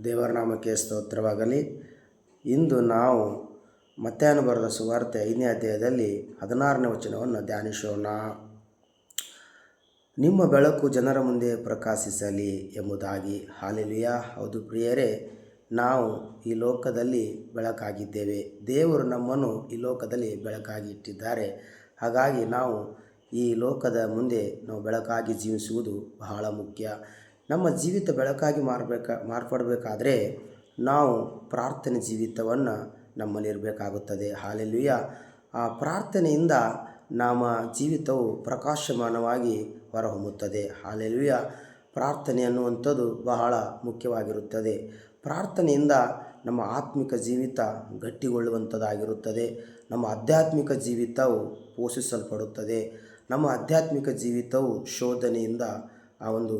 ದೇವರ ನಾಮಕ್ಕೆ ಸ್ತೋತ್ರವಾಗಲಿ. ಇಂದು ನಾವು ಮತ್ತಾಯನು ಬರೆದ ಸುವಾರ್ತೆ 5ನೇ ಅಧ್ಯಾಯದಲ್ಲಿ 16ನೇ ವಚನವನ್ನು ಧ್ಯಾನಿಸೋಣ. ನಿಮ್ಮ ಬೆಳಕು ಜನರ ಮುಂದೆ ಪ್ರಕಾಶಿಸಲಿ ಎಂಬುದಾಗಿ. ಹಲ್ಲೆಲೂಯಾ. ಹೌದು ಪ್ರಿಯರೇ, ನಾವು ಈ ಲೋಕದಲ್ಲಿ ಬೆಳಕಾಗಿದ್ದೇವೆ. ದೇವರು ನಮ್ಮನ್ನು ಈ ಲೋಕದಲ್ಲಿ ಬೆಳಕಾಗಿ ಇಟ್ಟಿದ್ದಾರೆ. ಹಾಗಾಗಿ ನಾವು ಈ ಲೋಕದ ಮುಂದೆ ನಾವು ಬೆಳಕಾಗಿ ಜೀವಿಸುವುದು ಬಹಳ ಮುಖ್ಯ. ನಮ್ಮ ಜೀವಿತ ಬೆಳಕಾಗಿ ಮಾರ್ಪಡಬೇಕಾದ್ರೆ ನಾವು ಪ್ರಾರ್ಥನೆ ಜೀವಿತವನ್ನು ನಮ್ಮಲ್ಲಿರಬೇಕಾಗುತ್ತದೆ. ಹಲ್ಲೆಲೂಯಾ. ಆ ಪ್ರಾರ್ಥನೆಯಿಂದ ನಮ್ಮ ಜೀವಿತವು ಪ್ರಕಾಶಮಾನವಾಗಿ ಹೊರಹೊಮ್ಮುತ್ತದೆ. ಹಲ್ಲೆಲೂಯಾ. ಪ್ರಾರ್ಥನೆ ಅನ್ನುವಂಥದ್ದು ಬಹಳ ಮುಖ್ಯವಾಗಿರುತ್ತದೆ. ಪ್ರಾರ್ಥನೆಯಿಂದ ನಮ್ಮ ಆತ್ಮಿಕ ಜೀವಿತ ಗಟ್ಟಿಗೊಳ್ಳುವಂಥದ್ದಾಗಿರುತ್ತದೆ. ನಮ್ಮ ಆಧ್ಯಾತ್ಮಿಕ ಜೀವಿತವು ಪೋಷಿಸಲ್ಪಡುತ್ತದೆ. ನಮ್ಮ ಆಧ್ಯಾತ್ಮಿಕ ಜೀವಿತವು ಶೋಧನೆಯಿಂದ ಆ ಒಂದು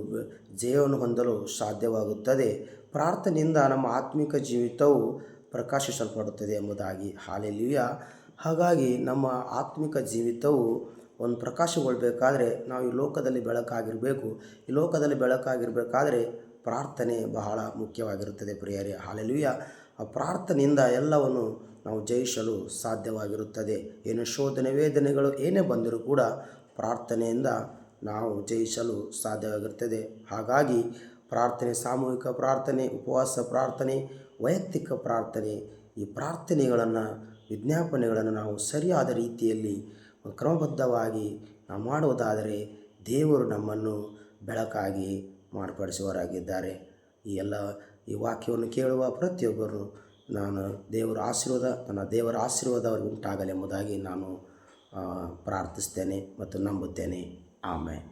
ಜಯವನ್ನು ಹೊಂದಲು ಸಾಧ್ಯವಾಗುತ್ತದೆ. ಪ್ರಾರ್ಥನೆಯಿಂದ ನಮ್ಮ ಆತ್ಮಿಕ ಜೀವಿತವು ಪ್ರಕಾಶಿಸಲ್ಪಡುತ್ತದೆ ಎಂಬುದಾಗಿ. ಹಲ್ಲೆಲೂಯಾ. ಹಾಗಾಗಿ ನಮ್ಮ ಆತ್ಮಿಕ ಜೀವಿತವು ಒಂದು ಪ್ರಕಾಶಗೊಳ್ಳಬೇಕಾದ್ರೆ ನಾವು ಈ ಲೋಕದಲ್ಲಿ ಬೆಳಕಾಗಿರಬೇಕು. ಈ ಲೋಕದಲ್ಲಿ ಬೆಳಕಾಗಿರಬೇಕಾದ್ರೆ ಪ್ರಾರ್ಥನೆ ಬಹಳ ಮುಖ್ಯವಾಗಿರುತ್ತದೆ ಪ್ರಿಯರೇ. ಹಲ್ಲೆಲೂಯಾ. ಆ ಪ್ರಾರ್ಥನೆಯಿಂದ ಎಲ್ಲವನ್ನು ನಾವು ಜಯಿಸಲು ಸಾಧ್ಯವಾಗಿರುತ್ತದೆ. ಏನು ಶೋಧನೆ ವೇದನೆಗಳು ಏನೇ ಬಂದರೂ ಕೂಡ ಪ್ರಾರ್ಥನೆಯಿಂದ ನಾವು ಜಯಿಸಲು ಸಾಧ್ಯವಾಗಿರುತ್ತದೆ. ಹಾಗಾಗಿ ಪ್ರಾರ್ಥನೆ, ಸಾಮೂಹಿಕ ಪ್ರಾರ್ಥನೆ, ಉಪವಾಸ ಪ್ರಾರ್ಥನೆ, ವೈಯಕ್ತಿಕ ಪ್ರಾರ್ಥನೆ, ಈ ಪ್ರಾರ್ಥನೆಗಳನ್ನು ವಿಜ್ಞಾಪನೆಗಳನ್ನು ನಾವು ಸರಿಯಾದ ರೀತಿಯಲ್ಲಿ ಕ್ರಮಬದ್ಧವಾಗಿ ನಾವು ಮಾಡುವುದಾದರೆ ದೇವರು ನಮ್ಮನ್ನು ಬೆಳಕಾಗಿ ಮಾರ್ಪಡಿಸುವವರಾಗಿದ್ದಾರೆ. ಈ ವಾಕ್ಯವನ್ನು ಕೇಳುವ ಪ್ರತಿಯೊಬ್ಬರು ನನ್ನ ದೇವರ ಆಶೀರ್ವಾದ ಅವರಿಗೆ ಉಂಟಾಗಲಿ ಎಂಬುದಾಗಿ ನಾನು ಪ್ರಾರ್ಥಿಸ್ತೇನೆ ಮತ್ತು ನಂಬುತ್ತೇನೆ. ಆಮೆನ್.